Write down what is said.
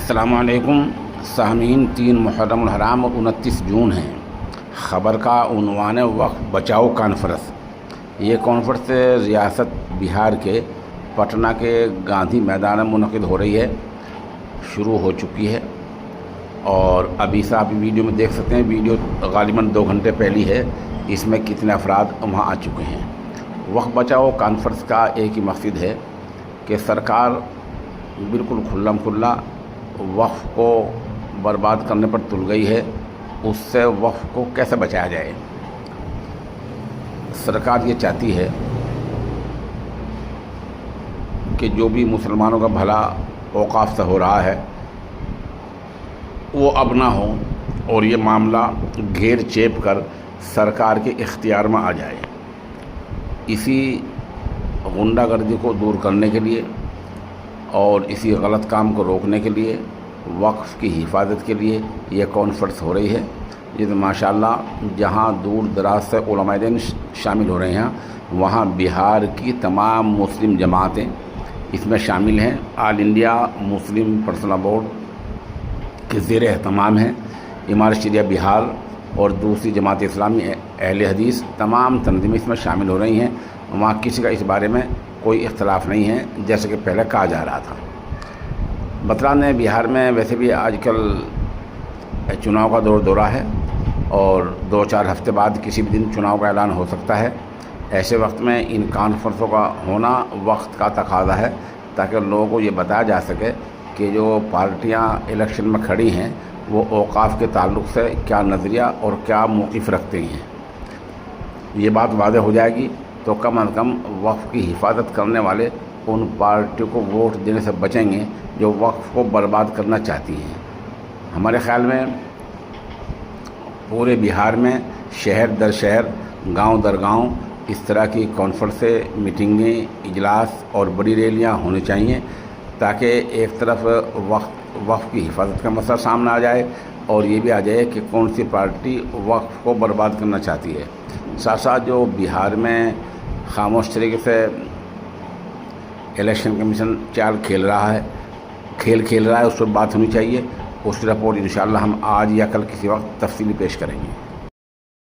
السلام علیکم سامعین، 3 محرم الحرام اور 29 جون ہیں۔ خبر کا عنوان وقف بچاؤ کانفرنس۔ یہ کانفرنس ریاست بہار کے پٹنہ کے گاندھی میدان میں منعقد ہو رہی ہے، شروع ہو چکی ہے اور ابھی سے آپ ویڈیو میں دیکھ سکتے ہیں۔ ویڈیو غالباً 2 گھنٹے پہلی ہے، اس میں کتنے افراد وہاں آ چکے ہیں۔ وقف بچاؤ کانفرنس کا ایک ہی مقصد ہے کہ سرکار بالکل کھلم کھلا وقف کو برباد کرنے پر تل گئی ہے، اس سے وقف کو کیسے بچایا جائے۔ سرکار یہ چاہتی ہے کہ جو بھی مسلمانوں کا بھلا اوقاف سے ہو رہا ہے وہ اب نہ ہو اور یہ معاملہ گھیر چیپ کر سرکار کے اختیار میں آ جائے۔ اسی غنڈہ گردی کو دور کرنے کے لیے اور اسی غلط کام کو روکنے کے لیے، وقف کی حفاظت کے لیے یہ کانفرنس ہو رہی ہے، جس میں ماشاءاللہ جہاں دور دراز سے علماء دین شامل ہو رہے ہیں، وہاں بہار کی تمام مسلم جماعتیں اس میں شامل ہیں۔ آل انڈیا مسلم پرسنل بورڈ کے زیر اہتمام ہیں۔ امارت شریعہ بہار اور دوسری جماعت اسلامی اہل حدیث تمام تنظیمیں اس میں شامل ہو رہی ہیں۔ وہاں کسی کا اس بارے میں کوئی اختلاف نہیں ہے، جیسے کہ پہلے کہا جا رہا تھا۔ بتران بہار میں ویسے بھی آج کل چناؤ کا دورہ ہے اور 2-4 ہفتے بعد کسی بھی دن چناؤ کا اعلان ہو سکتا ہے۔ ایسے وقت میں ان کانفرنسوں کا ہونا وقت کا تقاضا ہے، تاکہ لوگوں کو یہ بتایا جا سکے کہ جو پارٹیاں الیکشن میں کھڑی ہیں وہ اوقاف کے تعلق سے کیا نظریہ اور کیا موقف رکھتے ہیں۔ یہ بات واضح ہو جائے گی تو کم از کم وقف کی حفاظت کرنے والے ان پارٹیوں کو ووٹ دینے سے بچیں گے جو وقف کو برباد کرنا چاہتی ہیں۔ ہمارے خیال میں پورے بہار میں شہر در شہر، گاؤں در گاؤں اس طرح کی کانفرنسیں، میٹنگیں، اجلاس اور بڑی ریلیاں ہونی چاہیے، تاکہ ایک طرف وقف کی حفاظت کا مسئلہ سامنے آ جائے اور یہ بھی آ جائے کہ کون سی پارٹی وقف کو برباد کرنا چاہتی ہے۔ ساتھ ساتھ جو بہار میں خاموش طریقے سے الیکشن کمیشن چال کھیل رہا ہے، اس پر بات ہونی چاہیے۔ اس کی رپورٹ انشاءاللہ ہم آج یا کل کسی وقت تفصیلی پیش کریں گے۔